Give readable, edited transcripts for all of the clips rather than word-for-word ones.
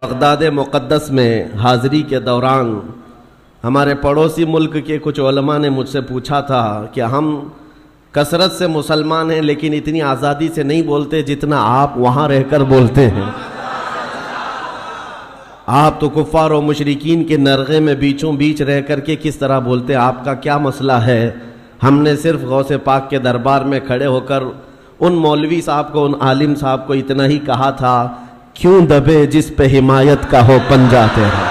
Baghdad مقدس میں حاضری کے دوران ہمارے پڑوسی ملک کے کچھ علماء نے مجھ سے پوچھا تھا کہ ہم کثرت سے مسلمان ہیں لیکن اتنی آزادی سے نہیں بولتے جتنا آپ وہاں رہ کر بولتے ہیں۔ آپ تو کفار و مشرکین کے نرغے میں بیچوں بیچ رہ کر کے کس طرح بولتے ہیں؟ آپ کا کیا مسئلہ ہے؟ ہم نے صرف غوث پاک کے دربار میں کھڑے ہو کر ان مولوی صاحب کو، ان عالم صاحب کو اتنا ہی کہا تھا، کیوں دبے جس پہ حمایت کا ہو پنجہ تیرا،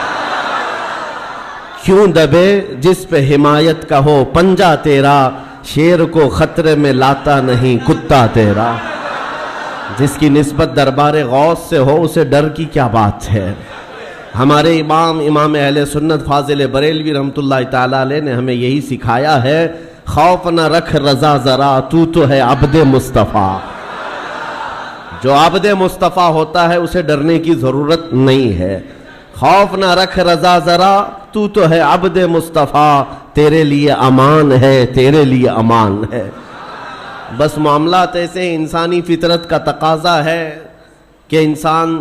کیوں دبے جس پہ حمایت کا ہو پنجہ تیرا، شیر کو خطرے میں لاتا نہیں کتا تیرا۔ جس کی نسبت دربار غوث سے ہو اسے ڈر کی کیا بات ہے؟ ہمارے امام اہل سنت فاضل بریلوی رحمۃ اللہ تعالیٰ علیہ نے ہمیں یہی سکھایا ہے، خوف نہ رکھ رضا ذرا، تو ہے عبد مصطفیٰ۔ جو عبد مصطفیٰ ہوتا ہے اسے ڈرنے کی ضرورت نہیں ہے۔ خوف نہ رکھ رضا ذرا، تو ہے عبد مصطفیٰ، تیرے لیے امان ہے، تیرے لیے امان ہے۔ بس معاملات ایسے انسانی فطرت کا تقاضا ہے کہ انسان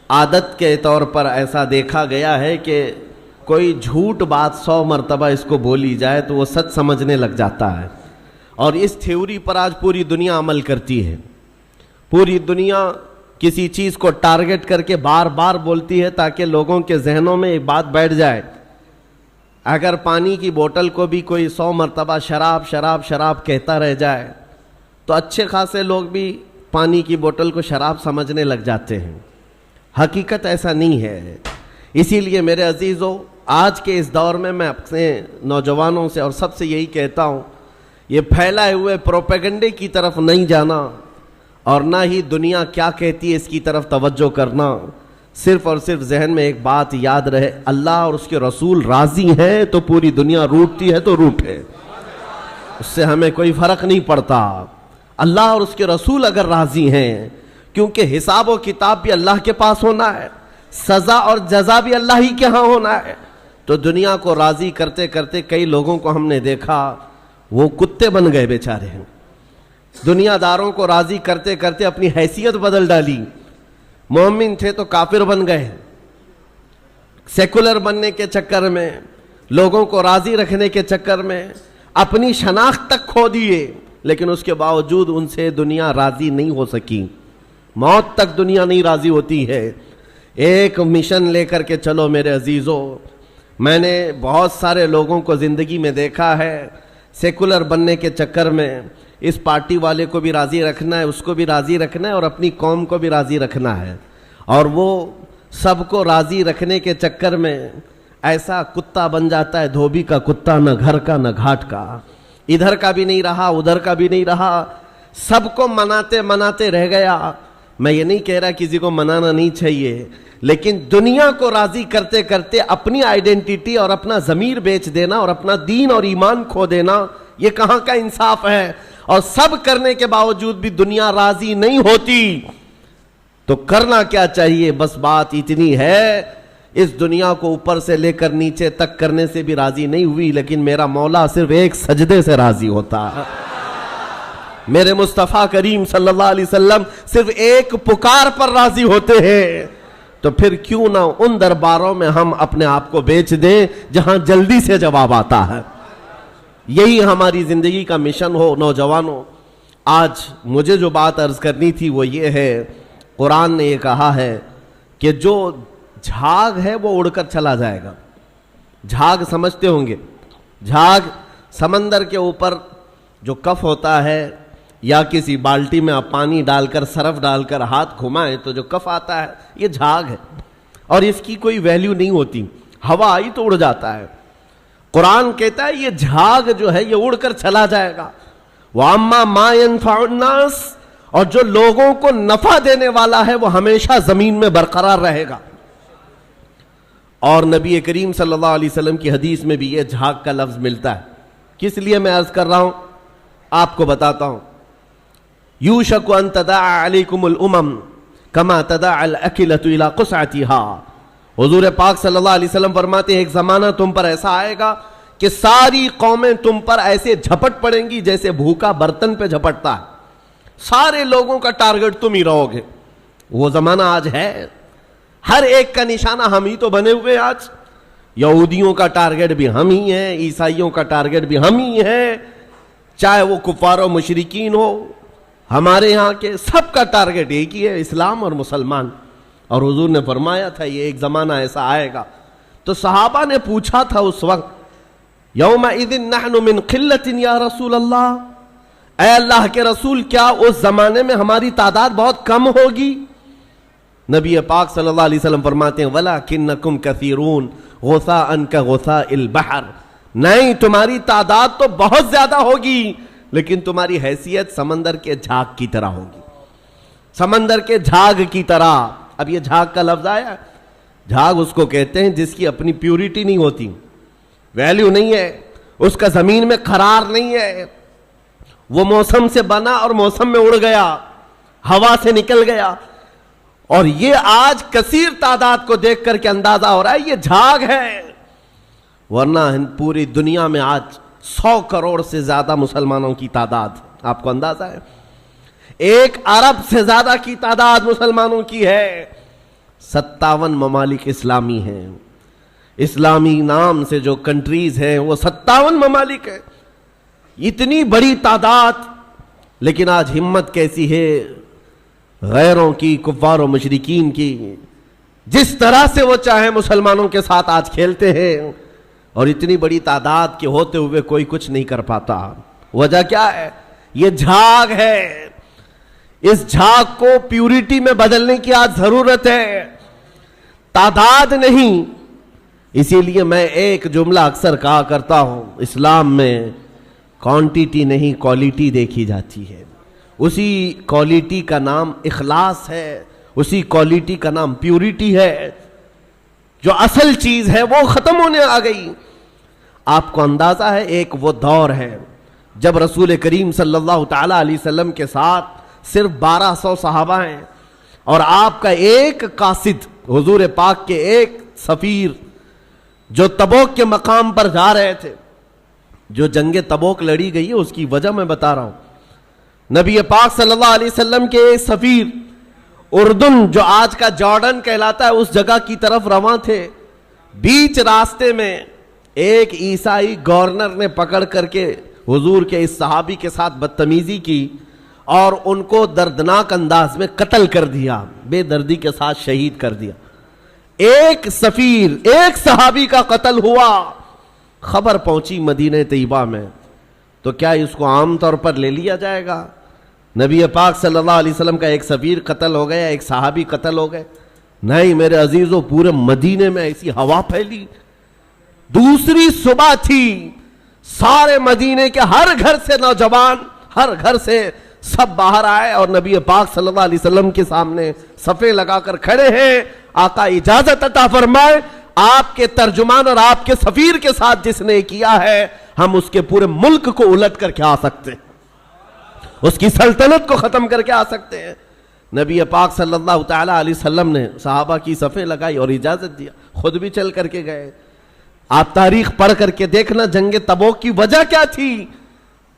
عادت کے طور پر ایسا دیکھا گیا ہے کہ کوئی جھوٹ بات 100 مرتبہ اس کو بولی جائے تو وہ سچ سمجھنے لگ جاتا ہے، اور اس تھیوری پر آج پوری دنیا عمل کرتی ہے۔ پوری دنیا کسی چیز کو ٹارگٹ کر کے بار بار بولتی ہے تاکہ لوگوں کے ذہنوں میں ایک بات بیٹھ جائے۔ اگر پانی کی بوتل کو بھی کوئی 100 مرتبہ شراب شراب شراب کہتا رہ جائے تو اچھے خاصے لوگ بھی پانی کی بوتل کو شراب سمجھنے لگ جاتے ہیں۔ حقیقت ایسا نہیں ہے۔ اسی لیے میرے عزیزو، آج کے اس دور میں اپنے نوجوانوں سے اور سب سے یہی کہتا ہوں، یہ پھیلائے ہوئے پروپیگنڈے کی طرف نہیں جانا، اور نہ ہی دنیا کیا کہتی ہے اس کی طرف توجہ کرنا۔ صرف اور صرف ذہن میں ایک بات یاد رہے، اللہ اور اس کے رسول راضی ہیں تو پوری دنیا روٹتی ہے تو روٹے، اس سے ہمیں کوئی فرق نہیں پڑتا۔ اللہ اور اس کے رسول اگر راضی ہیں، کیونکہ حساب و کتاب بھی اللہ کے پاس ہونا ہے، سزا اور جزا بھی اللہ ہی کے ہاں ہونا ہے، تو دنیا کو راضی کرتے کرتے کئی لوگوں کو ہم نے دیکھا وہ کتے بن گئے بیچارے ہیں۔ دنیا داروں کو راضی کرتے کرتے اپنی حیثیت بدل ڈالی، مومن تھے تو کافر بن گئے، سیکولر بننے کے چکر میں، لوگوں کو راضی رکھنے کے چکر میں اپنی شناخت تک کھو دیے، لیکن اس کے باوجود ان سے دنیا راضی نہیں ہو سکی۔ موت تک دنیا نہیں راضی ہوتی ہے۔ ایک مشن لے کر کے چلو میرے عزیزو۔ میں نے بہت سارے لوگوں کو زندگی میں دیکھا ہے، سیکولر بننے کے چکر میں اس پارٹی والے کو بھی راضی رکھنا ہے، اس کو بھی راضی رکھنا ہے، اور اپنی قوم کو بھی راضی رکھنا ہے، اور وہ سب کو راضی رکھنے کے چکر میں ایسا کتا بن جاتا ہے، دھوبی کا کتا، نہ گھر کا نہ گھاٹ کا، ادھر کا بھی نہیں رہا ادھر کا بھی نہیں رہا، سب کو مناتے مناتے رہ گیا۔ میں یہ نہیں کہہ رہا کسی کو منانا نہیں چاہیے، لیکن دنیا کو راضی کرتے کرتے اپنی آئیڈینٹی اور اپنا ضمیر بیچ دینا اور اپنا دین اور ایمان کھو دینا، یہ کہاں کا انصاف ہے؟ اور سب کرنے کے باوجود بھی دنیا راضی نہیں ہوتی، تو کرنا کیا چاہیے؟ بس بات اتنی ہے، اس دنیا کو اوپر سے لے کر نیچے تک کرنے سے بھی راضی نہیں ہوئی، لیکن میرا مولا صرف ایک سجدے سے راضی ہوتا ہے۔ میرے مصطفیٰ کریم صلی اللہ علیہ وسلم صرف ایک پکار پر راضی ہوتے ہیں، تو پھر کیوں نہ ان درباروں میں ہم اپنے آپ کو بیچ دیں جہاں جلدی سے جواب آتا ہے۔ یہی ہماری زندگی کا مشن ہو۔ نوجوانوں، آج مجھے جو بات عرض کرنی تھی وہ یہ ہے، قرآن نے یہ کہا ہے کہ جو جھاگ ہے وہ اڑ کر چلا جائے گا۔ جھاگ سمجھتے ہوں گے، جھاگ سمندر کے اوپر جو کف ہوتا ہے، یا کسی بالٹی میں آپ پانی ڈال کر سرف ڈال کر ہاتھ گھمائیں تو جو کف آتا ہے یہ جھاگ ہے، اور اس کی کوئی ویلیو نہیں ہوتی، ہوا آئی تو اڑ جاتا ہے۔ قرآن کہتا ہے یہ جھاگ جو ہے یہ اڑ کر چلا جائے گا۔ وَأَمَّا مَا يَنْفَعُ النَّاسِ، اور جو لوگوں کو نفع دینے والا ہے وہ ہمیشہ زمین میں برقرار رہے گا۔ اور نبی کریم صلی اللہ علیہ وسلم کی حدیث میں بھی یہ جھاگ کا لفظ ملتا ہے۔ کس لیے میں عرض کر رہا ہوں آپ کو بتاتا ہوں۔ یوشک ان تداعى علیکم الامم کما تداعى الاکلۃ الی قصعتها۔ حضور پاک صلی اللہ علیہ وسلم فرماتے ہیں ایک زمانہ تم پر ایسا آئے گا کہ ساری قومیں تم پر ایسے جھپٹ پڑیں گی جیسے بھوکا برتن پہ جھپٹتا ہے، سارے لوگوں کا ٹارگٹ تم ہی رہو گے۔ وہ زمانہ آج ہے، ہر ایک کا نشانہ ہم ہی تو بنے ہوئے. آج یہودیوں کا ٹارگٹ بھی ہم ہی ہیں, عیسائیوں کا ٹارگٹ بھی ہم ہی ہیں, چاہے وہ کفار و مشرکین ہو, ہمارے یہاں کے سب کا ٹارگٹ ایک ہی ہے, اسلام اور مسلمان. اور حضور نے فرمایا تھا یہ ایک زمانہ ایسا آئے گا. تو صحابہ نے پوچھا تھا اس وقت, یومئذ نحن من قلۃ یا رسول اللہ, اے اللہ کے رسول کیا اس زمانے میں ہماری تعداد بہت کم ہوگی؟ نبی پاک صلی اللہ علیہ وسلم فرماتے ہیں وَلَكِنَّكُمْ كَثِيرُونَ غُثَاءً كَغُثَاءِ الْبَحْرِ, نہیں تمہاری تعداد تو بہت زیادہ ہوگی لیکن تمہاری حیثیت سمندر کے جھاگ کی طرح ہوگی, سمندر کے جھاگ کی طرح. اب یہ جھاگ کا لفظ آیا, جھاگ اس کو کہتے ہیں جس کی اپنی پیورٹی نہیں ہوتی, ویلیو نہیں ہے, اس کا زمین میں قرار نہیں ہے, وہ موسم سے بنا اور موسم میں اڑ گیا, ہوا سے نکل گیا. اور یہ آج کثیر تعداد کو دیکھ کر کے اندازہ ہو رہا ہے یہ جھاگ ہے, ورنہ پوری دنیا میں آج 100 کروڑ سے زیادہ مسلمانوں کی تعداد, آپ کو اندازہ ہے 1 ارب سے زیادہ کی تعداد مسلمانوں کی ہے. 57 ممالک اسلامی ہیں, اسلامی نام سے جو کنٹریز ہیں وہ 57 ممالک ہیں, اتنی بڑی تعداد. لیکن آج ہمت کیسی ہے غیروں کی, کفار و مشرکین کی, جس طرح سے وہ چاہے مسلمانوں کے ساتھ آج کھیلتے ہیں, اور اتنی بڑی تعداد کے ہوتے ہوئے کوئی کچھ نہیں کر پاتا. وجہ کیا ہے؟ یہ جھاگ ہے. اس جھاگ کو پیورٹی میں بدلنے کی آج ضرورت ہے, تعداد نہیں. اسی لیے میں ایک جملہ اکثر کہا کرتا ہوں, اسلام میں کوانٹیٹی نہیں کوالٹی دیکھی جاتی ہے. اسی کوالٹی کا نام اخلاص ہے, اسی کوالٹی کا نام پیورٹی ہے. جو اصل چیز ہے وہ ختم ہونے آ گئی. آپ کو اندازہ ہے ایک وہ دور ہے جب رسول کریم صلی اللہ تعالی علیہ وسلم کے ساتھ صرف 1200 صحابہ ہیں, اور آپ کا ایک قاصد حضور پاک کے ایک سفیر جو تبوک کے مقام پر جا رہے تھے. جو جنگ تبوک لڑی گئی ہے اس کی وجہ میں بتا رہا ہوں. نبی پاک صلی اللہ علیہ وسلم کے ایک سفیر اردن جو آج کا جارڈن کہلاتا ہے اس جگہ کی طرف رواں تھے. بیچ راستے میں ایک عیسائی گورنر نے پکڑ کر کے حضور کے اس صحابی کے ساتھ بدتمیزی کی اور ان کو دردناک انداز میں قتل کر دیا, بے دردی کے ساتھ شہید کر دیا. ایک سفیر, ایک صحابی کا قتل ہوا. خبر پہنچی مدینہ طیبہ میں, تو کیا اس کو عام طور پر لے لیا جائے گا؟ نبی پاک صلی اللہ علیہ وسلم کا ایک سفیر قتل ہو گیا, ایک صحابی قتل ہو گئے. نہیں میرے عزیزوں, پورے مدینے میں ایسی ہوا پھیلی. دوسری صبح تھی, سارے مدینے کے ہر گھر سے نوجوان, ہر گھر سے سب باہر آئے اور نبی پاک صلی اللہ علیہ وسلم کے سامنے صفے لگا کر کھڑے ہیں. آقا اجازت عطا فرمائے, آپ کے ترجمان اور آپ کے سفیر کے ساتھ جس نے کیا ہے ہم اس کے پورے ملک کو الٹ کر کے آ سکتے ہیں, اس کی سلطنت کو ختم کر کے آ سکتے ہیں. نبی پاک صلی اللہ تعالی علیہ وسلم نے صحابہ کی صفیں لگائی اور اجازت دیا, خود بھی چل کر کے گئے. آپ تاریخ پڑھ کر کے دیکھنا جنگ تبوک کی وجہ کیا تھی.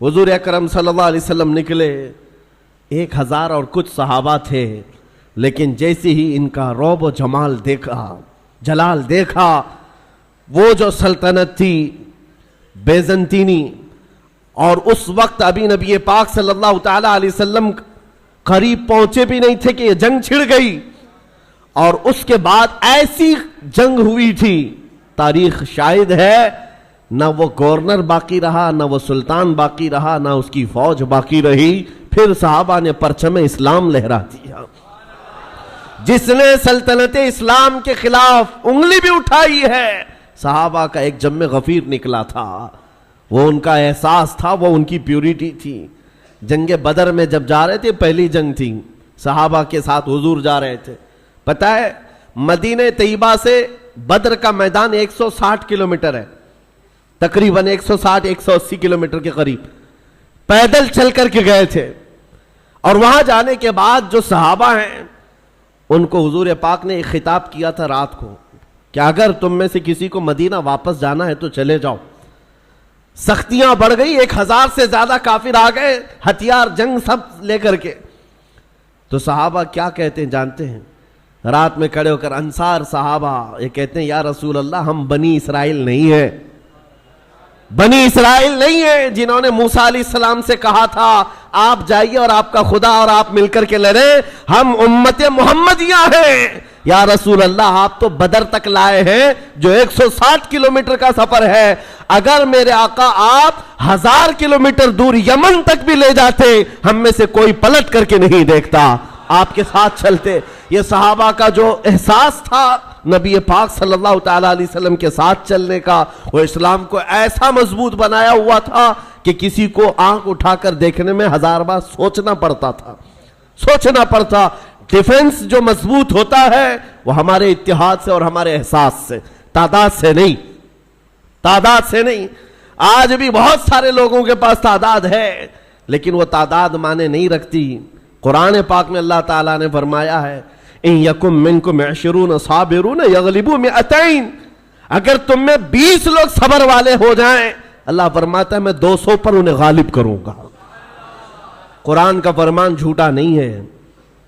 حضور اکرم صلی اللہ علیہ وسلم نکلے, 1000 اور کچھ صحابہ تھے, لیکن جیسے ہی ان کا رعب و جمال دیکھا, جلال دیکھا, وہ جو سلطنت تھی بیزنطینی, اور اس وقت ابھی نبی پاک صلی اللہ تعالی علیہ وسلم قریب پہنچے بھی نہیں تھے کہ یہ جنگ چھڑ گئی. اور اس کے بعد ایسی جنگ ہوئی تھی, تاریخ شاہد ہے, نہ وہ گورنر باقی رہا, نہ وہ سلطان باقی رہا, نہ اس کی فوج باقی رہی. پھر صحابہ نے پرچم اسلام لہرا دیا. جس نے سلطنت اسلام کے خلاف انگلی بھی اٹھائی ہے, صحابہ کا ایک جم غفیر نکلا تھا. وہ ان کا احساس تھا, وہ ان کی پیورٹی تھی. جنگ بدر میں جب جا رہے تھے, پہلی جنگ تھی, صحابہ کے ساتھ حضور جا رہے تھے. پتہ ہے مدینہ طیبہ سے بدر کا میدان 160 کلومیٹر ہے, تقریباً 160-180 کلومیٹر کے قریب. پیدل چل کر کے گئے تھے. اور وہاں جانے کے بعد جو صحابہ ہیں ان کو حضور پاک نے ایک خطاب کیا تھا رات کو کہ اگر تم میں سے کسی کو مدینہ واپس جانا ہے تو چلے جاؤ. سختیاں بڑھ گئی, 1000 سے زیادہ کافر آ گئے, ہتھیار جنگ سب لے کر کے. تو صحابہ کیا کہتے ہیں جانتے ہیں؟ رات میں کھڑے ہو کر انصار صحابہ یہ کہتے ہیں یا رسول اللہ ہم بنی اسرائیل نہیں ہیں، بنی اسرائیل نہیں ہیں جنہوں نے موسیٰ علیہ السلام سے کہا تھا آپ جائیے اور آپ کا خدا اور آپ مل کر کے لڑیں، ہم امت محمدیہ ہیں۔ یا رسول اللہ آپ تو بدر تک لائے ہیں جو 160 کلومیٹر کا سفر ہے، اگر میرے آقا آپ 1000 کلومیٹر دور یمن تک بھی لے جاتے ہم میں سے کوئی پلٹ کر کے نہیں دیکھتا، آپ کے ساتھ چلتے۔ یہ صحابہ کا جو احساس تھا نبی پاک صلی اللہ تعالی علیہ وسلم کے ساتھ چلنے کا، وہ اسلام کو ایسا مضبوط بنایا ہوا تھا کہ کسی کو آنکھ اٹھا کر دیکھنے میں 1000 بار سوچنا پڑتا تھا، سوچنا پڑتا۔ ڈیفنس جو مضبوط ہوتا ہے وہ ہمارے اتحاد سے اور ہمارے احساس سے، تعداد سے نہیں، تعداد سے نہیں۔ آج بھی بہت سارے لوگوں کے پاس تعداد ہے لیکن وہ تعداد معنی نہیں رکھتی۔ قرآن پاک میں اللہ تعالیٰ نے فرمایا ہے ان یکم منکم 20 صابرون یغلبوا 200، اگر تم میں 20 لوگ صبر والے ہو جائیں اللہ فرماتا ہے میں 200 پر انہیں غالب کروں گا۔ قرآن کا فرمان جھوٹا نہیں ہے،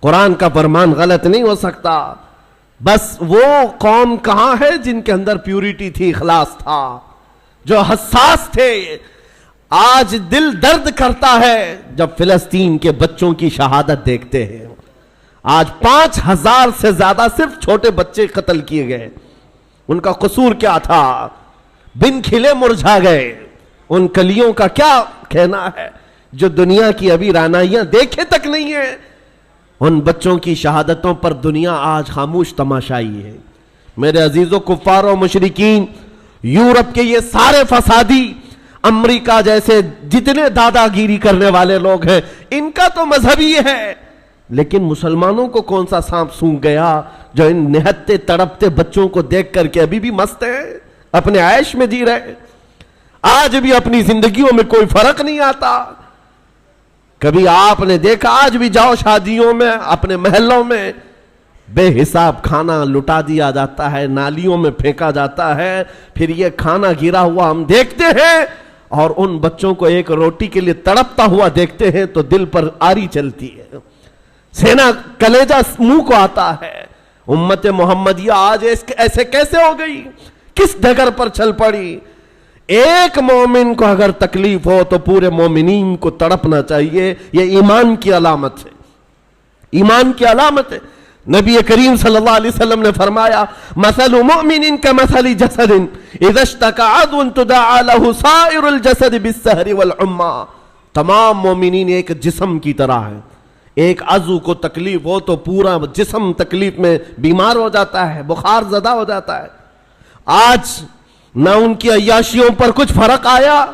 قرآن کا فرمان غلط نہیں ہو سکتا۔ بس وہ قوم کہاں ہے جن کے اندر پیوریٹی تھی، اخلاص تھا، جو حساس تھے۔ آج دل درد کرتا ہے جب فلسطین کے بچوں کی شہادت دیکھتے ہیں۔ آج 5000 سے زیادہ صرف چھوٹے بچے قتل کیے گئے۔ ان کا قصور کیا تھا؟ بن کھلے مرجھا گئے۔ ان کلیوں کا کیا کہنا ہے جو دنیا کی ابھی رعنائیاں دیکھے تک نہیں ہیں؟ ان بچوں کی شہادتوں پر دنیا آج خاموش تماشائی ہے۔ میرے عزیزو، کفار و مشرکین، یورپ کے یہ سارے فسادی، امریکہ جیسے جتنے دادا گیری کرنے والے لوگ ہیں، ان کا تو مذہب ہی ہے، لیکن مسلمانوں کو کون سا سانپ سونگھ گیا جو ان نہتے تڑپتے بچوں کو دیکھ کر کے ابھی بھی مست ہیں، اپنے عیش میں جی رہے، آج بھی اپنی زندگیوں میں کوئی فرق نہیں آتا۔ کبھی آپ نے دیکھا آج بھی جاؤ شادیوں میں، اپنے محلوں میں بے حساب کھانا لٹا دیا جاتا ہے، نالیوں میں پھینکا جاتا ہے، پھر یہ کھانا گرا ہوا ہم دیکھتے ہیں اور ان بچوں کو ایک روٹی کے لیے تڑپتا ہوا دیکھتے ہیں تو دل پر آری چلتی ہے، سینہ کلیجہ منہ کو آتا ہے۔ امت محمدیہ آج ایسے کیسے ہو گئی؟ کس ڈگر پر چل پڑی؟ ایک مومن کو اگر تکلیف ہو تو پورے مومنین کو تڑپنا چاہیے، یہ ایمان کی علامت ہے، ایمان کی علامت ہے۔ نبی کریم صلی اللہ علیہ وسلم نے فرمایا مثل مؤمن کمثل جسد اذا اشتكى عضو تداعى له سائر الجسد بالسهر والحمى، تمام مومنین ایک جسم کی طرح ہیں، ایک عضو کو تکلیف ہو تو پورا جسم تکلیف میں بیمار ہو جاتا ہے، بخار زدہ ہو جاتا ہے۔ آج نہ ان کی عیاشیوں پر کچھ فرق آیا،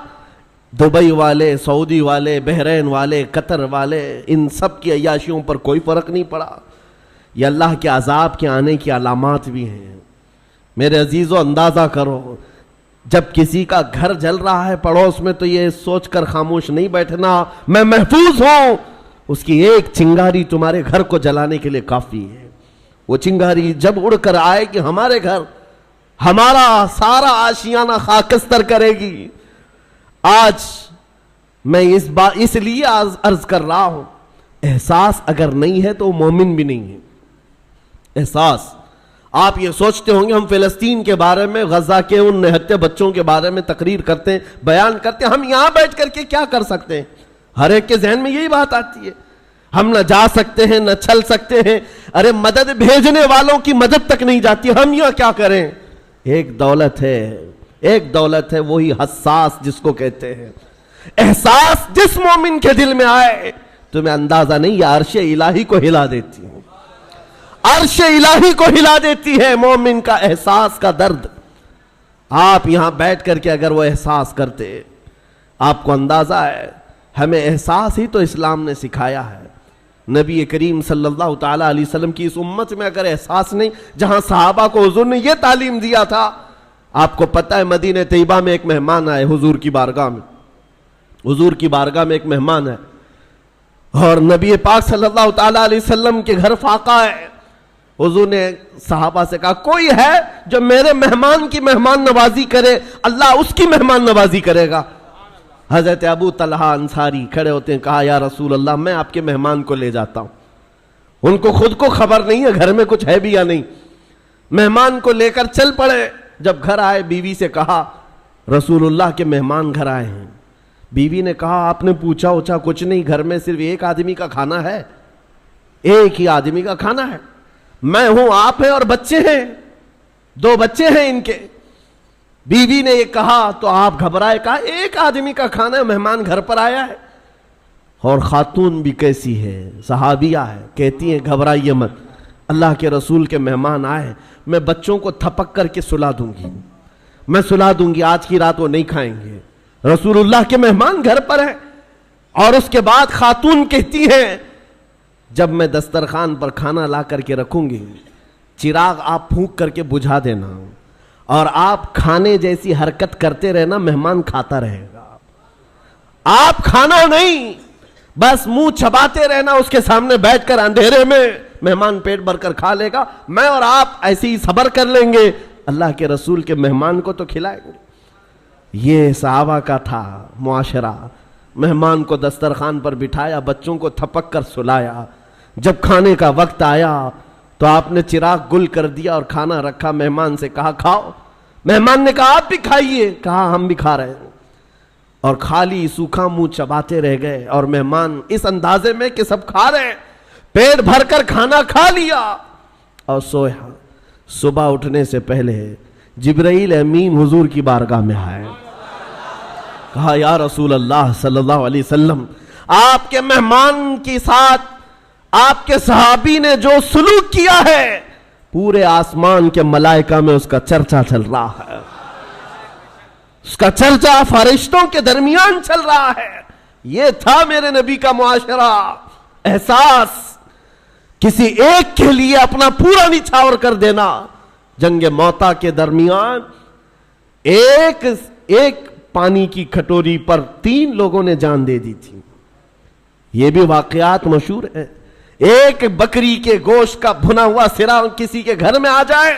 دبئی والے، سعودی والے، بحرین والے، قطر والے، ان سب کی عیاشیوں پر کوئی فرق نہیں پڑا۔ یہ اللہ کے عذاب کے آنے کی علامات بھی ہیں۔ میرے عزیزو، اندازہ کرو جب کسی کا گھر جل رہا ہے پڑوس میں تو یہ سوچ کر خاموش نہیں بیٹھنا میں محفوظ ہوں، اس کی ایک چنگاری تمہارے گھر کو جلانے کے لیے کافی ہے۔ وہ چنگاری جب اڑ کر آئے کہ ہمارے گھر، ہمارا سارا آشیانہ خاکستر کرے گی۔ آج میں اس لیے عرض کر رہا ہوں، احساس اگر نہیں ہے تو مومن بھی نہیں ہے۔ احساس، آپ یہ سوچتے ہوں گے ہم فلسطین کے بارے میں، غزہ کے ان نہتے بچوں کے بارے میں تقریر کرتے ہیں، بیان کرتے ہیں، ہم یہاں بیٹھ کر کے کیا کر سکتے ہیں؟ ہر ایک کے ذہن میں یہی بات آتی ہے، ہم نہ جا سکتے ہیں نہ چل سکتے ہیں، ارے مدد بھیجنے والوں کی مدد تک نہیں جاتی، ہم یہاں کیا کریں؟ ایک دولت ہے، ایک دولت ہے، وہی حساس جس کو کہتے ہیں۔ احساس جس مومن کے دل میں آئے تمہیں اندازہ نہیں، یہ عرش الہی کو ہلا دیتی ہے، عرش الہی کو ہلا دیتی ہے مومن کا احساس کا درد۔ آپ یہاں بیٹھ کر کے اگر وہ احساس کرتے، آپ کو اندازہ ہے ہمیں احساس ہی تو اسلام نے سکھایا ہے۔ نبی کریم صلی اللہ تعالیٰ علیہ وسلم کی اس امت میں اگر احساس نہیں، جہاں صحابہ کو حضور نے یہ تعلیم دیا تھا۔ آپ کو پتہ ہے مدینہ طیبہ میں ایک مہمان آئے حضور کی بارگاہ میں، حضور کی بارگاہ میں ایک مہمان ہے اور نبی پاک صلی اللہ تعالیٰ علیہ وسلم کے گھر فاقہ ہے۔ حضور نے صحابہ سے کہا کوئی ہے جو میرے مہمان کی مہمان نوازی کرے، اللہ اس کی مہمان نوازی کرے گا۔ حضرت ابو طلحہ انصاری کھڑے ہوتے ہیں، کہا یا رسول اللہ میں آپ کے مہمان کو لے جاتا ہوں۔ ان کو خود کو خبر نہیں ہے گھر میں کچھ ہے بھی یا نہیں. مہمان کو لے کر چل پڑے. جب گھر آئے بیوی سے کہا رسول اللہ کے مہمان گھر آئے ہیں. بیوی نے کہا آپ نے پوچھا اوچھا کچھ نہیں, گھر میں صرف ایک آدمی کا کھانا ہے, ایک ہی آدمی کا کھانا ہے, میں ہوں آپ ہیں اور بچے ہیں, 2 بچے ہیں ان کے. بیوی نے یہ کہا تو آپ گھبرائے, کہا ایک آدمی کا کھانا ہے, مہمان گھر پر آیا ہے. اور خاتون بھی کیسی ہے, صحابیہ ہے, کہتی ہیں گھبرائیے مت, اللہ کے رسول کے مہمان آئے, میں بچوں کو تھپک کر کے سلا دوں گی, میں سلا دوں گی, آج کی رات وہ نہیں کھائیں گے, رسول اللہ کے مہمان گھر پر ہیں. اور اس کے بعد خاتون کہتی ہیں جب میں دسترخوان پر کھانا لا کر کے رکھوں گی, چراغ آپ پھونک کر کے بجھا دینا, اور آپ کھانے جیسی حرکت کرتے رہنا, مہمان کھاتا رہے گا. آپ کھانا نہیں, بس منہ چباتے رہنا, اس کے سامنے بیٹھ کر اندھیرے میں مہمان پیٹ بھر کر کھا لے گا, میں اور آپ ایسے ہی صبر کر لیں گے, اللہ کے رسول کے مہمان کو تو کھلائیں گے. یہ صحابہ کا تھا معاشرہ. مہمان کو دسترخوان پر بٹھایا, بچوں کو تھپک کر سلایا. جب کھانے کا وقت آیا تو آپ نے چراغ گل کر دیا اور کھانا رکھا, مہمان سے کہا کھاؤ. مہمان نے کہا آپ بھی کھائیے, کہا ہم بھی کھا رہے ہیں. اور خالی سوکھا منہ چباتے رہ گئے, اور مہمان اس اندازے میں کہ سب کھا رہے ہیں, پیٹ بھر کر کھانا کھا لیا اور سویا. صبح اٹھنے سے پہلے جبرائیل امین حضور کی بارگاہ میں آئے, کہا یا رسول اللہ صلی اللہ علیہ وسلم, آپ کے مہمان کے ساتھ آپ کے صحابی نے جو سلوک کیا ہے, پورے آسمان کے ملائکہ میں اس کا چرچا چل رہا ہے, اس کا چرچا فرشتوں کے درمیان چل رہا ہے. یہ تھا میرے نبی کا معاشرہ. احساس, کسی ایک کے لیے اپنا پورا نچھاور کر دینا. جنگ موتا کے درمیان ایک پانی کی کھٹوری پر 3 لوگوں نے جان دے دی تھی. یہ بھی واقعات مشہور ہیں. ایک بکری کے گوشت کا بھنا ہوا سرا کسی کے گھر میں آ جائے,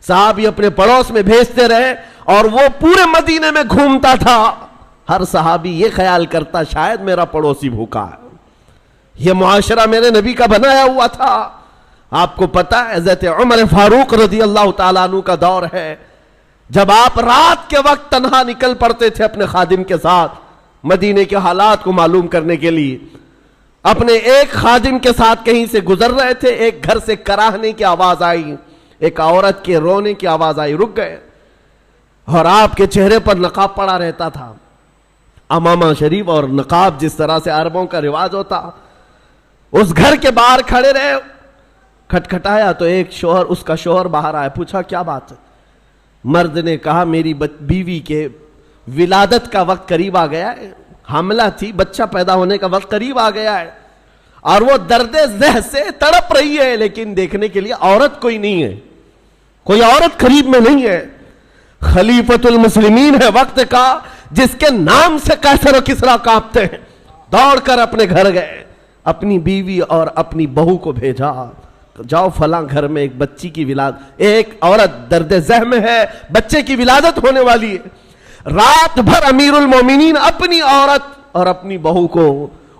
صحابی اپنے پڑوس میں بھیجتے رہے, اور وہ پورے مدینے میں گھومتا تھا. ہر صحابی یہ خیال کرتا شاید میرا پڑوسی بھوکا ہے. یہ معاشرہ میرے نبی کا بنایا ہوا تھا. آپ کو پتا ہے حضرت عمر فاروق رضی اللہ تعالیٰ عنہ کا دور ہے, جب آپ رات کے وقت تنہا نکل پڑتے تھے اپنے خادم کے ساتھ مدینے کے حالات کو معلوم کرنے کے لیے. اپنے ایک خادم کے ساتھ کہیں سے گزر رہے تھے, ایک گھر سے کراہنے کی آواز آئی, ایک عورت کے رونے کی آواز آئی, رک گئے. اور آپ کے چہرے پر نقاب پڑا رہتا تھا, امامہ شریف اور نقاب جس طرح سے عربوں کا رواج ہوتا. اس گھر کے باہر کھڑے رہے, کھٹکھٹایا تو ایک شوہر, اس کا شوہر باہر آیا, پوچھا کیا بات ہے. مرد نے کہا میری بیوی کے ولادت کا وقت قریب آ گیا ہے, حاملہ تھی, بچہ پیدا ہونے کا وقت قریب آ گیا ہے, اور وہ درد ذہ سے تڑپ رہی ہے, لیکن دیکھنے کے لیے عورت کوئی نہیں ہے, کوئی عورت قریب میں نہیں ہے. خلیفۃ المسلمین ہے وقت کا, جس کے نام سے قیصر و کسریٰ کانپتے ہیں. دوڑ کر اپنے گھر گئے, اپنی بیوی اور اپنی بہو کو بھیجا, جاؤ فلاں گھر میں ایک بچی کی ولادت, ایک عورت درد ذہ میں ہے, بچے کی ولادت ہونے والی ہے. رات بھر امیر المومنین اپنی عورت اور اپنی بہو کو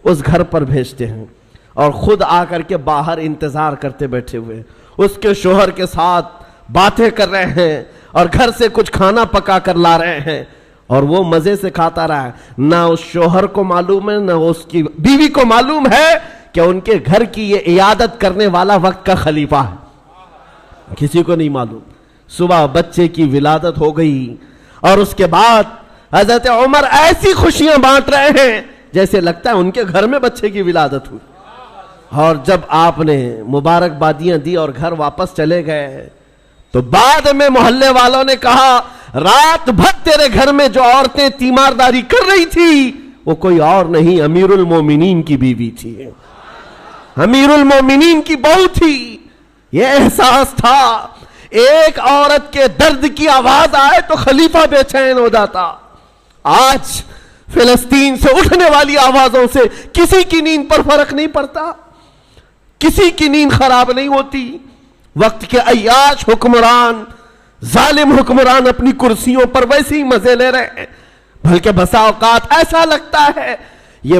اس گھر پر بھیجتے ہیں, اور خود آ کر کے باہر انتظار کرتے بیٹھے ہوئے, اس کے شوہر کے ساتھ باتیں کر رہے ہیں, اور گھر سے کچھ کھانا پکا کر لا رہے ہیں, اور وہ مزے سے کھاتا رہا ہے. نہ اس شوہر کو معلوم ہے, نہ اس کی بیوی کو معلوم ہے کہ ان کے گھر کی یہ عیادت کرنے والا وقت کا خلیفہ ہے, کسی کو نہیں معلوم. صبح بچے کی ولادت ہو گئی, اور اس کے بعد حضرت عمر ایسی خوشیاں بانٹ رہے ہیں جیسے لگتا ہے ان کے گھر میں بچے کی ولادت ہوئی. اور جب آپ نے مبارکبادیاں دی اور گھر واپس چلے گئے, تو بعد میں محلے والوں نے کہا رات بھر تیرے گھر میں جو عورتیں تیمارداری کر رہی تھی وہ کوئی اور نہیں, امیر المومنین کی بیوی تھی, امیر المومنین کی بہو تھی. یہ احساس تھا, ایک عورت کے درد کی آواز آئے تو خلیفہ بے چین ہو جاتا. آج فلسطین سے اٹھنے والی آوازوں سے کسی کی نیند پر فرق نہیں پڑتا, کسی کی نیند خراب نہیں ہوتی. وقت کے عیاش حکمران, ظالم حکمران اپنی کرسیوں پر ویسے ہی مزے لے رہے ہیں, بلکہ بسا اوقات ایسا لگتا ہے یہ